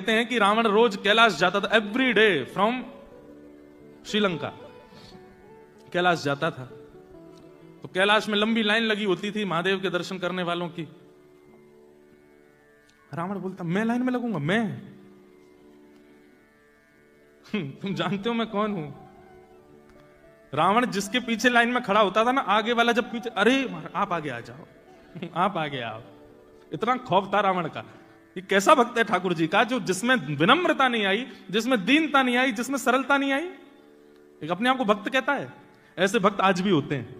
कहते हैं कि रावण रोज कैलाश जाता था, every day from Sri Lanka Kailash जाता था। तो कैलाश में लंबी लाइन लगी होती थी महादेव के दर्शन करने वालों की। रावण बोलता, मैं लाइन में लगूंगा? मैं तुम जानते हो मैं कौन हूं? रावण जिसके पीछे लाइन में खड़ा होता था ना, आगे वाला जब पीछे, अरे आप आगे आ जाओ, आप आगे आओ। इतना खौफ था रावण का। ये कैसा भक्त है ठाकुर जी का, जो जिसमें विनम्रता नहीं आई, जिसमें दीनता नहीं आई, जिसमें सरलता नहीं आई। एक अपने आप को भक्त कहता है। ऐसे भक्त आज भी होते हैं,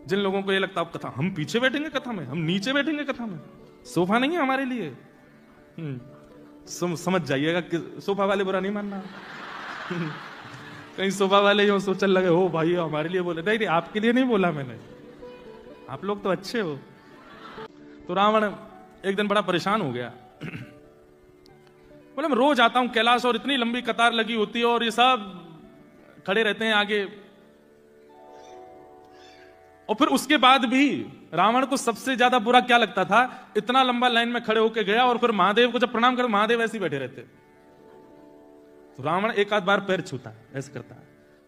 जिन लोगों को ये लगता है कथा हम पीछे बैठेंगे, कथा में हम नीचे बैठेंगे, कथा में सोफा नहीं है हमारे लिए। समझ जाइएगा कि सोफा वाले बुरा नहीं मानना। कहीं सोफा वाले यूं सोचने लगे हो भाई हमारे लिए बोले, नहीं आपके लिए नहीं बोला मैंने, आप लोग तो अच्छे हो। तो रावण एक दिन बड़ा परेशान हो गया। बोले मैं रोज आता हूं कैलाश और इतनी लंबी कतार लगी होती है और ये सब खड़े रहते हैं आगे। और फिर उसके बाद भी रावण को सबसे ज्यादा बुरा क्या लगता था, इतना लंबा लाइन में खड़े होके गया और फिर महादेव को जब प्रणाम कर, महादेव ऐसे ही बैठे रहते। तो रावण एक आध बार पैर छूता, ऐसे करता,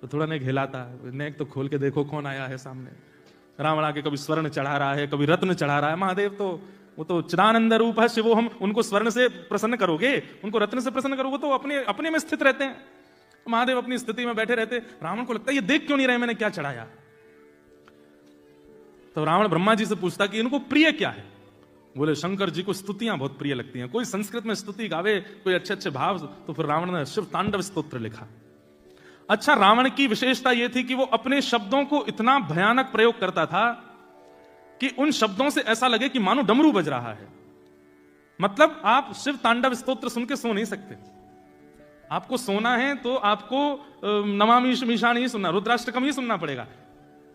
तो थोड़ा नेक हिलाता, नेक तो खोल के देखो कौन आया है सामने। रावण आके कभी स्वर्ण चढ़ा रहा है, कभी रत्न चढ़ा रहा है। महादेव तो वो तो चिदानंद रूप है शिवो, हम उनको स्वर्ण से प्रसन्न करोगे, उनको रत्न से प्रसन्न करोगे तो अपने में स्थित रहते हैं। महादेव अपनी स्थिति में बैठे रहते। रावण को लगता है ये देख क्यों नहीं रहे मैंने क्या चढ़ाया। तो रावण ब्रह्मा जी से पूछता कि इनको प्रिय क्या है। बोले शंकर जी को स्तुतियां बहुत प्रिय लगती हैं, कोई संस्कृत में स्तुति गावे, कोई अच्छे अच्छे भाव। तो फिर रावण ने शिव तांडव स्तोत्र लिखा। अच्छा, रावण की विशेषता यह थी कि वो अपने शब्दों को इतना भयानक प्रयोग करता था कि उन शब्दों से ऐसा लगे कि मानो डमरू बज रहा है। मतलब आप शिव तांडव स्तोत्र सुन के सो नहीं सकते। आपको सोना है तो आपको नमामि मीशान ही सुनना, रुद्राष्टकम ही सुनना पड़ेगा।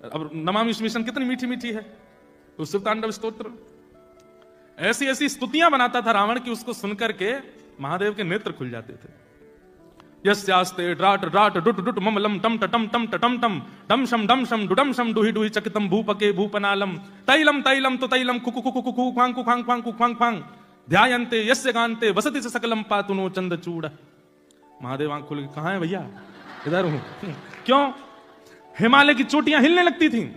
अब नमामि मीशान कितनी मीठी मीठी है, तो शिव तांडव स्तोत्र ऐसी ऐसी स्तुतियां बनाता था रावण की, उसको सुनकर के महादेव के नेत्र खुल जाते थे। यस्यास्ते ड्राट ड्राट डुट डुट ममलम टम टम टम टम टम डम शम डम शम डुडम शम डुहि डुहि चकितम भूपके भूपनालम तैलम तैलम तो तैलम कुकु कुकु कुकु ख्वांग कुखांग ख्वांग कुखांग ख्वांग ध्यायन्ते यस्य गान्ते वसति स सकलम पातुनो चंद्रचूड़। महादेव आंख खुल के, कहां है भैया? इधर हूं। क्यों? हिमालय की चोटियां हिलने लगती थीं,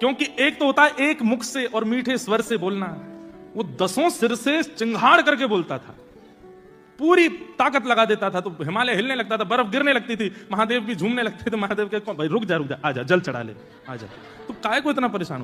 क्योंकि एक तो होता है एक मुख से और मीठे स्वर से बोलना, वो 10 सिर से चिंगाड़ करके बोलता था, पूरी ताकत लगा देता था। तो हिमालय हिलने लगता था, बर्फ गिरने लगती थी, महादेव भी झूमने लगते थे। महादेव के भाई रुक जा आजा, जल चढ़ा ले आजा। तो काय को इतना परेशान हो?